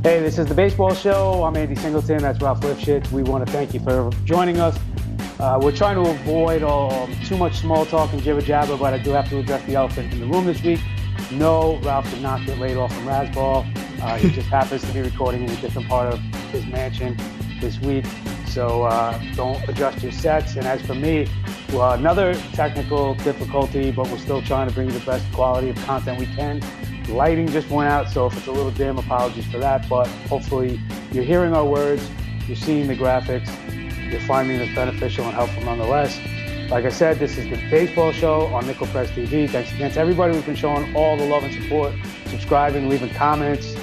Hey, this is the Baseball Show. I'm Andy Singleton. That's Ralph Lifshitz. We want to thank you for joining us. We're trying to avoid too much small talk and jibber jabber, but I do have to address the elephant in the room this week. No, Ralph did not get laid off from Razzball. He just happens to be recording in a different part of his mansion this week. So don't adjust your sets. And as for me, well, another technical difficulty, but we're still trying to bring you the best quality of content we can. Lighting just went out, so if it's a little dim, apologies for that. But hopefully you're hearing our words, you're seeing the graphics, you're finding this beneficial and helpful nonetheless. Like I said, this is the Baseball Show on Nickel Press TV. Thanks again to everybody who's been showing all the love and support, subscribing, leaving comments.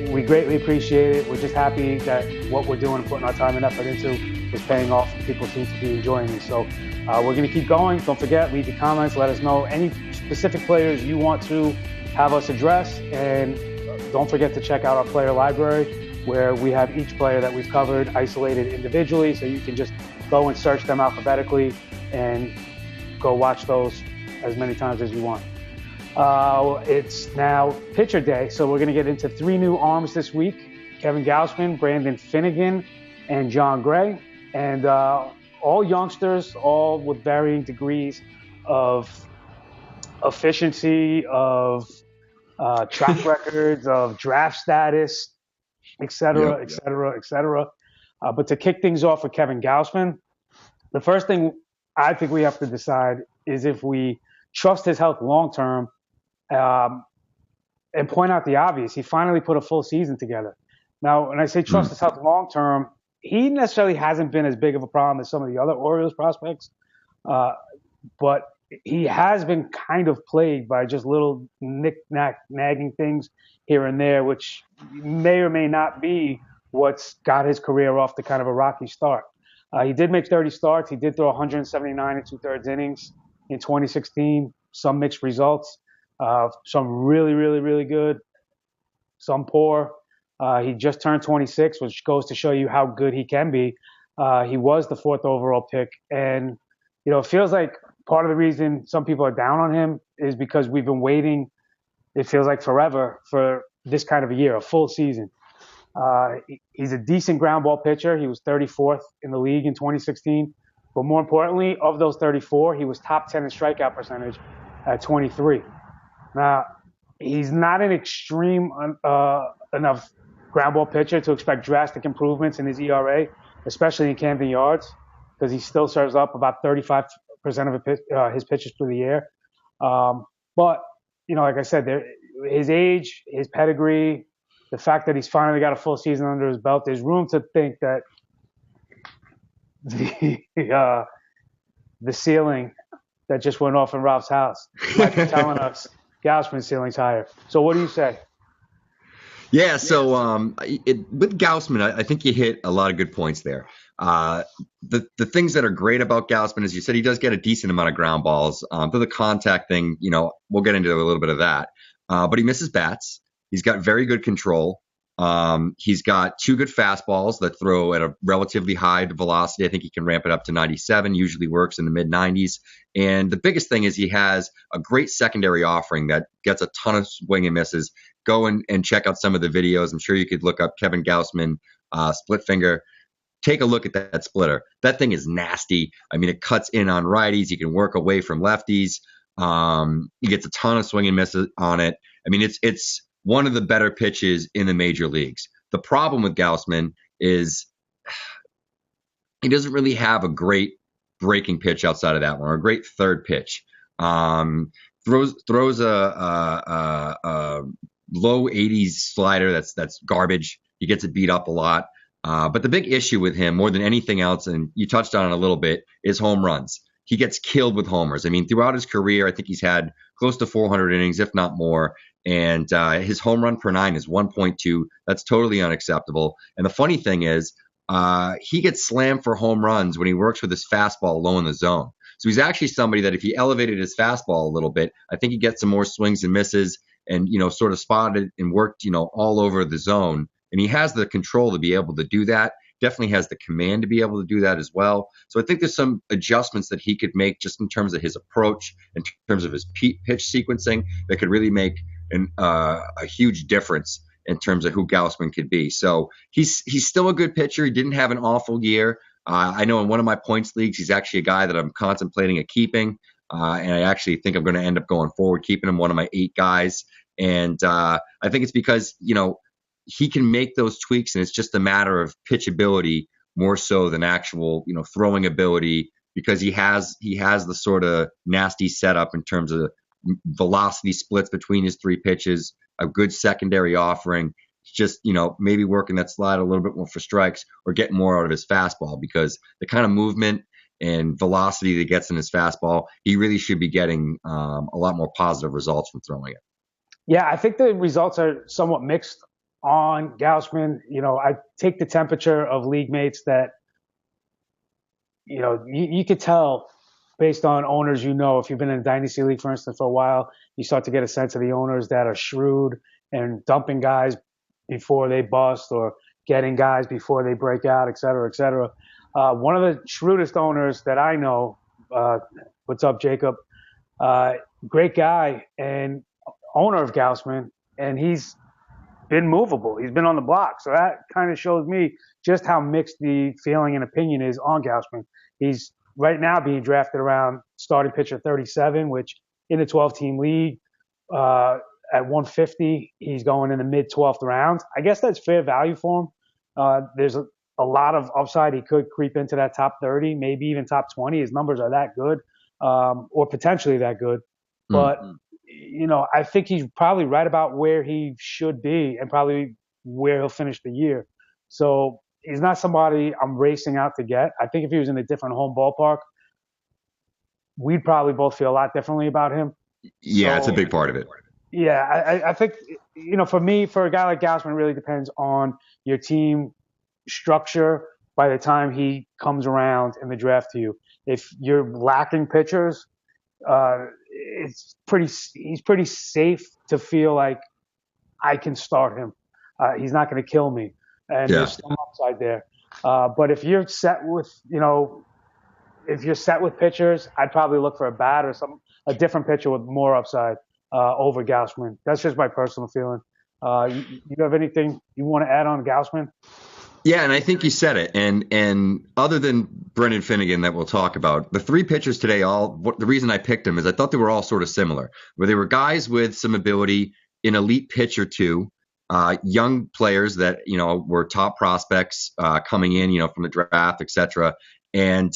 We greatly appreciate it. We're just happy that what we're doing and putting our time and effort into is paying off. People seem to be enjoying it. So we're going to keep going. Don't forget, leave your comments. Let us know any specific players you want to have us address. And don't forget to check out our player library, where we have each player that we've covered isolated individually. So you can just go and search them alphabetically and go watch those as many times as you want. It's now pitcher day, so we're going to get into 3 new arms this week. Kevin Gausman, Brandon Finnegan, and John Gray. And all youngsters, all with varying degrees of efficiency, of track records, of draft status, et cetera, et cetera, et cetera. But to kick things off with Kevin Gausman, the first thing I think we have to decide is if we trust his health long-term, and point out the obvious. He finally put a full season together. Now, when I say trust his health long-term, he necessarily hasn't been as big of a problem as some of the other Orioles prospects, but he has been kind of plagued by just little knick-knack nagging things here and there, which may or may not be what's got his career off to kind of a rocky start. He did make 30 starts. He did throw 179 and 2/3 innings in 2016, some mixed results. Some really, really, really good, some poor. He just turned 26, which goes to show you how good he can be. He was the 4th overall pick. And, it feels like part of the reason some people are down on him is because we've been waiting, it feels like forever, for this kind of a year, a full season. He's a decent ground ball pitcher. He was 34th in the league in 2016. But more importantly, of those 34, he was top 10 in strikeout percentage at 23. Now, he's not an extreme enough ground ball pitcher to expect drastic improvements in his ERA, especially in Camden Yards, because he still serves up about 35% of his pitches through the air. But, like I said, his age, his pedigree, the fact that he's finally got a full season under his belt, there's room to think that the ceiling that just went off in Ralph's house might be telling us Gausman's ceiling's higher. So what do you say? Yeah, so with Gausman, I think you hit a lot of good points there. The things that are great about Gausman, as you said, he does get a decent amount of ground balls. To the contact thing, we'll get into a little bit of that. But he misses bats. He's got very good control. He's got 2 good fastballs that throw at a relatively high velocity. I think he can ramp it up to 97, usually works in the mid-90s. And the biggest thing is he has a great secondary offering that gets a ton of swing and misses. Go and check out some of the videos. I'm sure you could look up Kevin Gausman split finger. Take a look at that splitter. That thing is nasty. I mean, it cuts in on righties. He can work away from lefties. He gets a ton of swing and misses on it. I mean, it's one of the better pitches in the major leagues. The problem with Gausman is he doesn't really have a great breaking pitch outside of that one, or a great third pitch. Throws a low 80s slider that's garbage. He gets it beat up a lot. But the big issue with him, more than anything else, and you touched on it a little bit, is home runs. He gets killed with homers. I mean, throughout his career, I think he's had close to 400 innings, if not more. And his home run per 9 is 1.2. That's totally unacceptable. And the funny thing is, he gets slammed for home runs when he works with his fastball low in the zone. So he's actually somebody that if he elevated his fastball a little bit, I think he gets some more swings and misses and, sort of spotted and worked, all over the zone. And he has the control to be able to do that. Definitely has the command to be able to do that as well. So I think there's some adjustments that he could make just in terms of his approach, in terms of his pitch sequencing, that could really make a huge difference in terms of who Gausman could be. So he's still a good pitcher. He didn't have an awful year. I know in one of my points leagues, he's actually a guy that I'm contemplating a keeping. And I actually think I'm going to end up going forward, keeping him one of my 8 guys. And I think it's because, he can make those tweaks, and it's just a matter of pitchability more so than actual, throwing ability, because he has the sort of nasty setup in terms of velocity splits between his 3 pitches, a good secondary offering. It's just, maybe working that slide a little bit more for strikes or getting more out of his fastball, because the kind of movement and velocity that gets in his fastball, he really should be getting a lot more positive results from throwing it. Yeah, I think the results are somewhat mixed on Gausman. I take the temperature of league mates that, you could tell based on owners, if you've been in a dynasty league, for instance, for a while, you start to get a sense of the owners that are shrewd and dumping guys before they bust or getting guys before they break out, et cetera, et cetera. One of the shrewdest owners that I know, what's up, Jacob? Great guy and owner of Gausman, and he's been movable. He's been on the block. So that kind of shows me just how mixed the feeling and opinion is on Gausman. He's right now being drafted around starting pitcher 37, which in a 12-team league at 150, he's going in the mid-12th round. I guess that's fair value for him. There's a lot of upside. He could creep into that top 30, maybe even top 20. His numbers are that good, or potentially that good. But I think he's probably right about where he should be and probably where he'll finish the year. So he's not somebody I'm racing out to get. I think if he was in a different home ballpark, we'd probably both feel a lot differently about him. Yeah, it's a big part of it. Yeah, I think, for me, for a guy like Gausman, it really depends on your team structure by the time he comes around in the draft to you. If you're lacking pitchers, he's pretty safe to feel like I can start him. He's not going to kill me, and there's some upside there. But if you're set with, pitchers, I'd probably look for a bat or a different pitcher with more upside over Gausman. That's just my personal feeling. You have anything you want to add on Gausman? Yeah, and I think you said it. And other than Brendan Finnegan that we'll talk about, the 3 pitchers today, the reason I picked them is I thought they were all sort of similar, where they were guys with some ability, an elite pitch or two, young players that, were top prospects coming in, from the draft, et cetera. And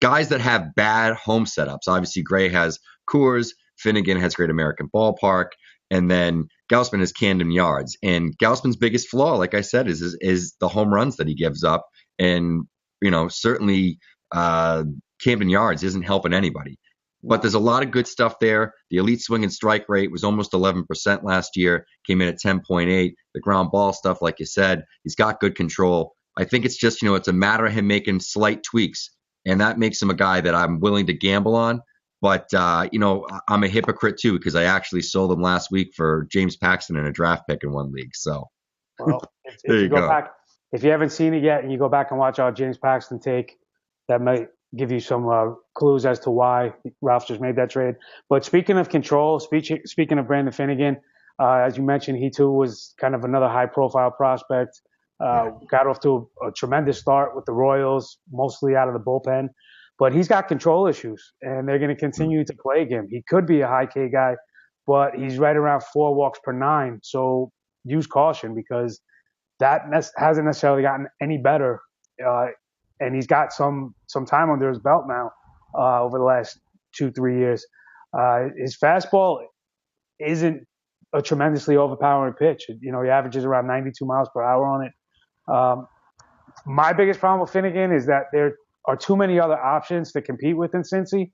guys that have bad home setups. Obviously, Gray has Coors, Finnegan has Great American Ballpark, and then Gausman has Camden Yards. And Gausman's biggest flaw, like I said, is the home runs that he gives up. And, certainly Camden Yards isn't helping anybody. But there's a lot of good stuff there. The elite swing and strike rate was almost 11% last year, came in at 10.8. The ground ball stuff, like you said, he's got good control. I think it's just, it's a matter of him making slight tweaks. And that makes him a guy that I'm willing to gamble on. But, I'm a hypocrite, too, because I actually sold him last week for James Paxton in a draft pick in one league. So well, if you go back, if you haven't seen it yet and you go back and watch our James Paxton take, that might give you some clues as to why Ralph just made that trade. But speaking of control, speaking of Brandon Finnegan, as you mentioned, he, too, was kind of another high-profile prospect. Got off to a tremendous start with the Royals, mostly out of the bullpen. But he's got control issues, and they're going to continue to plague him. He could be a high K guy, but he's right around 4 walks per 9. So use caution, because that hasn't necessarily gotten any better. And he's got some time under his belt now over the last 2-3 years. His fastball isn't a tremendously overpowering pitch. He averages around 92 miles per hour on it. My biggest problem with Finnegan is that there are too many other options to compete with in Cincy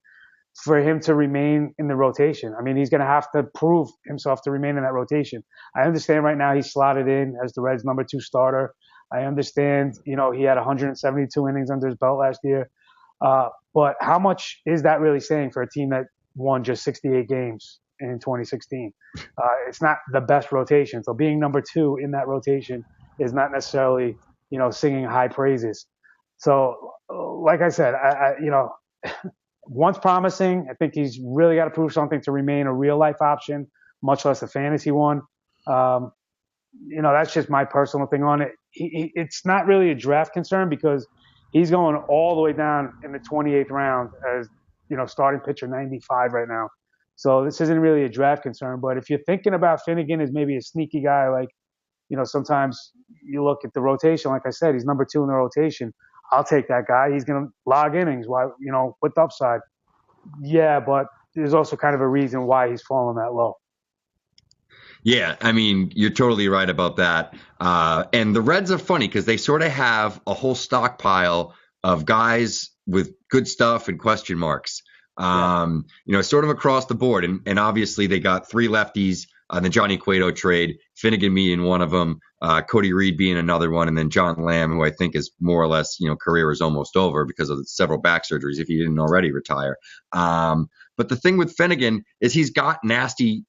for him to remain in the rotation. I mean, he's going to have to prove himself to remain in that rotation. I understand right now he's slotted in as the Reds' number 2 starter. I understand, he had 172 innings under his belt last year. But how much is that really saying for a team that won just 68 games in 2016? It's not the best rotation. So being number 2 in that rotation is not necessarily, singing high praises. So, like I said, once promising, I think he's really got to prove something to remain a real life option, much less a fantasy one. that's just my personal thing on it. It's not really a draft concern because he's going all the way down in the 28th round as, starting pitcher 95 right now. So this isn't really a draft concern. But if you're thinking about Finnegan as maybe a sneaky guy, like, sometimes you look at the rotation, like I said, he's number 2 in the rotation. I'll take that guy. He's going to log innings, with upside. Yeah, but there's also kind of a reason why he's fallen that low. Yeah, I mean, you're totally right about that. And the Reds are funny because they sort of have a whole stockpile of guys with good stuff and question marks, sort of across the board. And obviously they got 3 lefties on the Johnny Cueto trade, Finnegan being one of them, Cody Reed being another one, and then John Lamb, who I think is more or less, career is almost over because of several back surgeries if he didn't already retire. But the thing with Finnegan is he's got nasty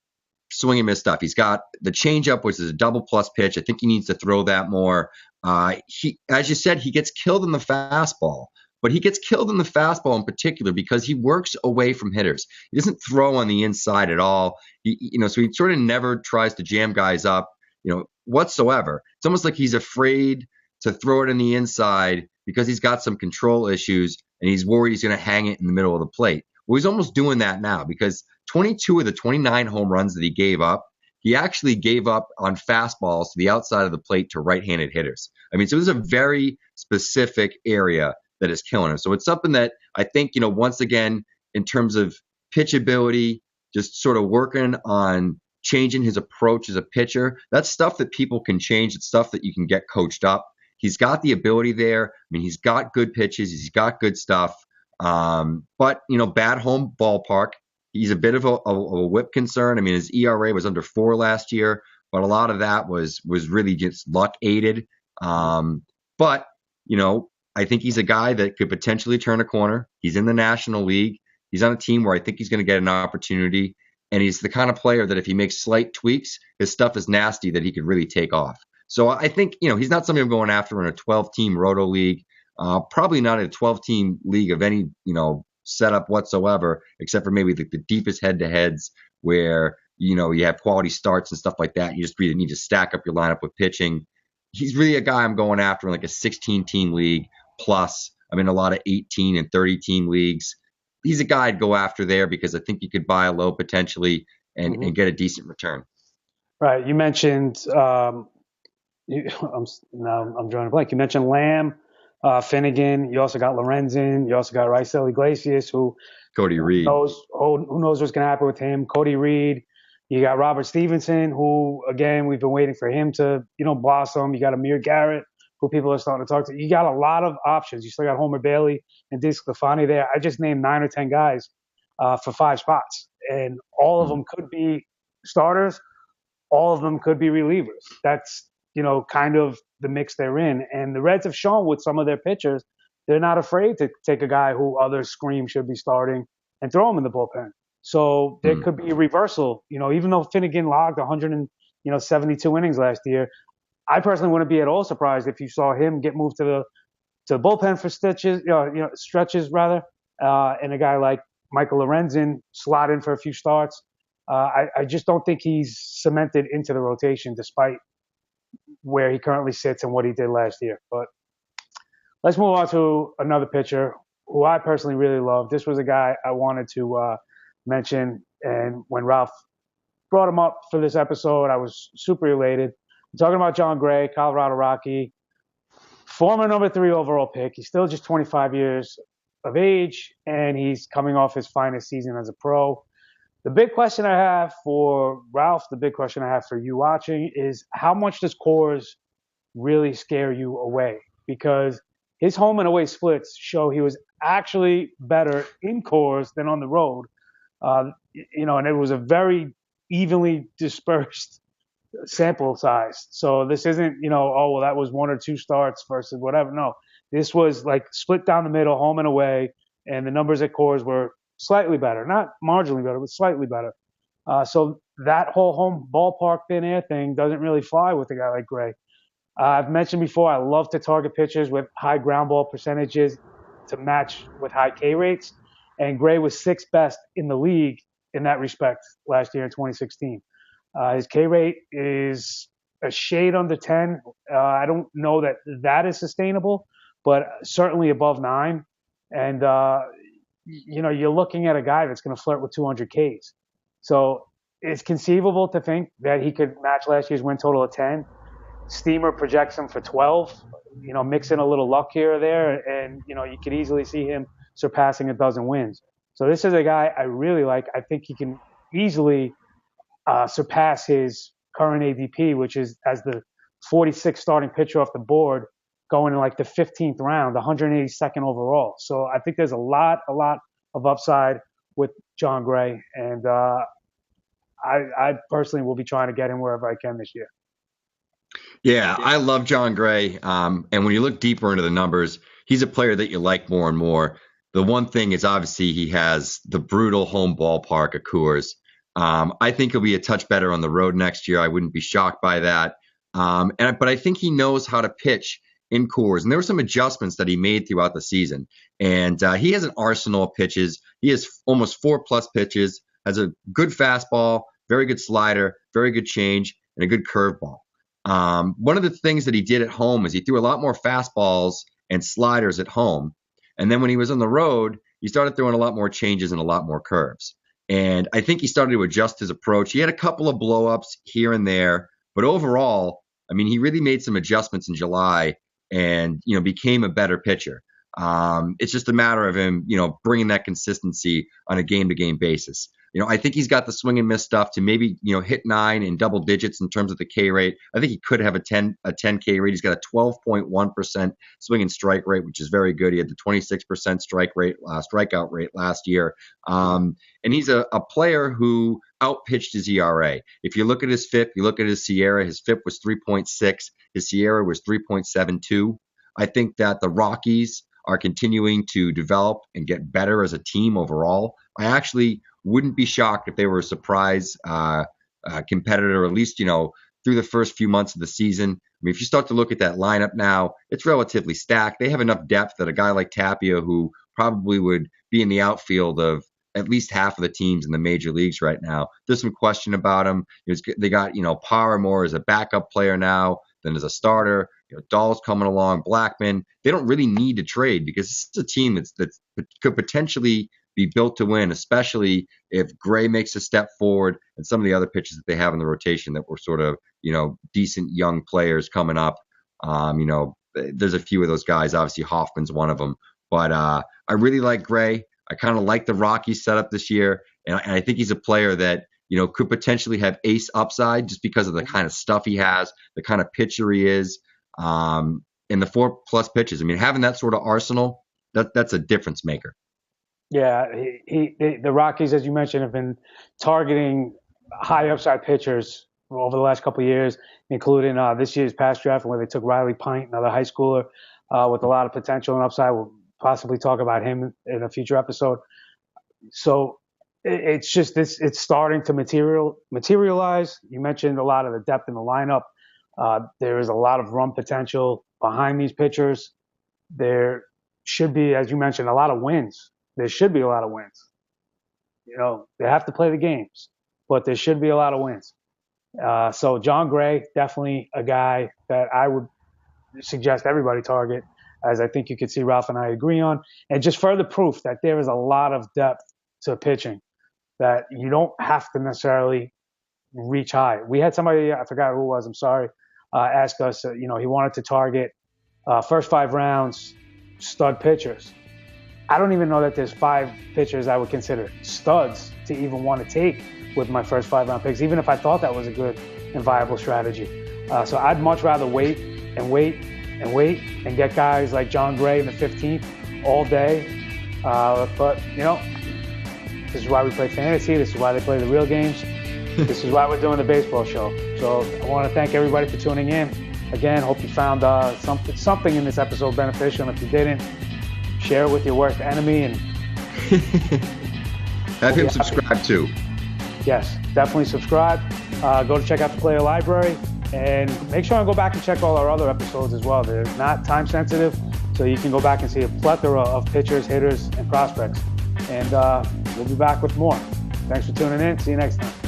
swing and miss stuff. He's got the changeup, which is a double plus pitch. I think he needs to throw that more. As you said, he gets killed in the fastball, but he gets killed in the fastball in particular because he works away from hitters. He doesn't throw on the inside at all. So he sort of never tries to jam guys up, whatsoever. It's almost like he's afraid to throw it in the inside because he's got some control issues and he's worried he's going to hang it in the middle of the plate. Well, he's almost doing that now because 22 of the 29 home runs that he gave up, he actually gave up on fastballs to the outside of the plate to right-handed hitters. I mean, so this is a very specific area that is killing him. So it's something that I think, once again, in terms of pitchability, just sort of working on changing his approach as a pitcher, that's stuff that people can change. It's stuff that you can get coached up. He's got the ability there. I mean, he's got good pitches. He's got good stuff. But, bad home ballpark. He's a bit of a whip concern. I mean, his ERA was under 4 last year, but a lot of that was really just luck aided. But, I think he's a guy that could potentially turn a corner. He's in the National League. He's on a team where I think he's going to get an opportunity. And he's the kind of player that if he makes slight tweaks, his stuff is nasty that he could really take off. So I think, he's not somebody I'm going after in a 12-team roto league. Probably not a 12-team league of any, setup whatsoever, except for maybe the deepest head-to-heads where, you have quality starts and stuff like that. You just really need to stack up your lineup with pitching. He's really a guy I'm going after in like a 16-team league plus. I'm in a lot of 18 and 30-team leagues. He's a guy I'd go after there because I think you could buy a low potentially and get a decent return. Right. You mentioned, I'm drawing a blank. You mentioned Lamb. Finnegan, you also got Lorenzen, you also got Raisel Iglesias, Cody Reed who knows what's going to happen with him. Cody Reed, you got Robert Stevenson, who again we've been waiting for him to blossom. You got Amir Garrett, who people are starting to talk to. You got a lot of options. You still got Homer Bailey and Dick Sclafani there. I just named 9 or 10 guys for 5 spots, and all of them could be starters. All of them could be relievers. That's kind of the mix they're in. And the Reds have shown with some of their pitchers, they're not afraid to take a guy who others scream should be starting and throw him in the bullpen. So there could be a reversal. Even though Finnegan logged 172 innings last year, I personally wouldn't be at all surprised if you saw him get moved to the bullpen for stretches rather, and a guy like Michael Lorenzen slot in for a few starts. I just don't think he's cemented into the rotation despite where he currently sits and what he did last year. But let's move on to another pitcher who I personally really love. This was a guy I wanted to mention, and when Ralph brought him up for this episode, I was super elated. I'm talking about John Gray, Colorado Rocky, former number 3 overall pick. He's still just 25 years of age, and he's coming off his finest season as a pro. The big question I have for Ralph, the big question I have for you watching is how much does Coors really scare you away? Because his home and away splits show he was actually better in Coors than on the road. And it was a very evenly dispersed sample size. So this isn't, that was 1 or 2 starts versus whatever. No, this was like split down the middle, home and away, and the numbers at Coors were slightly better, not marginally better, but slightly better. So that whole home ballpark thin air thing doesn't really fly with a guy like Gray. I've mentioned before, I love to target pitchers with high ground ball percentages to match with high K rates. And Gray was 6th best in the league in that respect last year in 2016. His K rate is a shade under 10. I don't know that is sustainable, but certainly above 9. And, you're looking at a guy that's going to flirt with 200 Ks. So it's conceivable to think that he could match last year's win total of 10. Steamer projects him for 12, mix in a little luck here or there, and, you could easily see him surpassing a dozen wins. So this is a guy I really like. I think he can easily surpass his current ADP, which is as the 46th starting pitcher off the board, going in like the 15th round, 182nd overall. So I think there's a lot of upside with John Gray, and I personally will be trying to get him wherever I can this year. Yeah, I love John Gray. And when you look deeper into the numbers, he's a player that you like more and more. The one thing is obviously he has the brutal home ballpark of Coors. I think he'll be a touch better on the road next year. I wouldn't be shocked by that. But I think he knows how to pitch in Coors. And there were some adjustments that he made throughout the season. And he has an arsenal of pitches. He has almost 4+ pitches, has a good fastball, very good slider, very good change, and a good curveball. One of the things that he did at home is he threw a lot more fastballs and sliders at home. And then when he was on the road, he started throwing a lot more changes and a lot more curves. And I think he started to adjust his approach. He had a couple of blow-ups here and there, but overall, I mean, he really made some adjustments in July and, became a better pitcher. It's just a matter of him, bringing that consistency on a game-to-game basis. I think he's got the swing and miss stuff to maybe, hit 9 in double digits in terms of the K rate. I think he could have a 10 K rate. He's got a 12.1% swing and strike rate, which is very good. He had the 26% strikeout rate last year. And he's a player who outpitched his ERA. If you look at his FIP, you look at his SIERA, his FIP was 3.6. His SIERA was 3.72. I think that the Rockies are continuing to develop and get better as a team overall. I actually wouldn't be shocked if they were a surprise competitor, at least, through the first few months of the season. I mean, if you start to look at that lineup now, it's relatively stacked. They have enough depth that a guy like Tapia, who probably would be in the outfield of at least half of the teams in the major leagues right now, there's some question about him. They got, Parra more as a backup player now than as a starter. Dahl's coming along, Blackman. They don't really need to trade because this is a team that could potentially be built to win, especially if Gray makes a step forward and some of the other pitchers that they have in the rotation that were sort of, decent young players coming up. There's a few of those guys. Obviously, Hoffman's one of them. But I really like Gray. I kind of like the Rockies setup this year. And I think he's a player that, could potentially have ace upside just because of the kind of stuff he has, the kind of pitcher he is, and the 4+ pitches. I mean, having that sort of arsenal, that's a difference maker. Yeah, the Rockies, as you mentioned, have been targeting high upside pitchers over the last couple of years, including this year's past draft where they took Riley Pint, another high schooler with a lot of potential and upside. We'll possibly talk about him in a future episode. So it's just it's starting to materialize. You mentioned a lot of the depth in the lineup. There is a lot of run potential behind these pitchers. There should be, as you mentioned, a lot of wins. There should be a lot of wins. They have to play the games, but there should be a lot of wins. So John Gray, definitely a guy that I would suggest everybody target, as I think you could see Ralph and I agree on. And just further proof that there is a lot of depth to pitching, that you don't have to necessarily reach high. We had somebody, I forgot who it was, I'm sorry, ask us, he wanted to target first 5 rounds stud pitchers. I don't even know that there's 5 pitchers I would consider studs to even want to take with my first 5-round picks, even if I thought that was a good and viable strategy. So I'd much rather wait and get guys like John Gray in the 15th all day. But, this is why we play fantasy. This is why they play the real games. This is why we're doing the baseball show. So I want to thank everybody for tuning in. Again, hope you found something in this episode beneficial. And if you didn't, share it with your worst enemy and have him subscribe too. Yes, definitely subscribe. Go to check out the player library and make sure to go back and check all our other episodes as well. They're not time sensitive, so you can go back and see a plethora of pitchers, hitters, and prospects. And we'll be back with more. Thanks for tuning in. See you next time.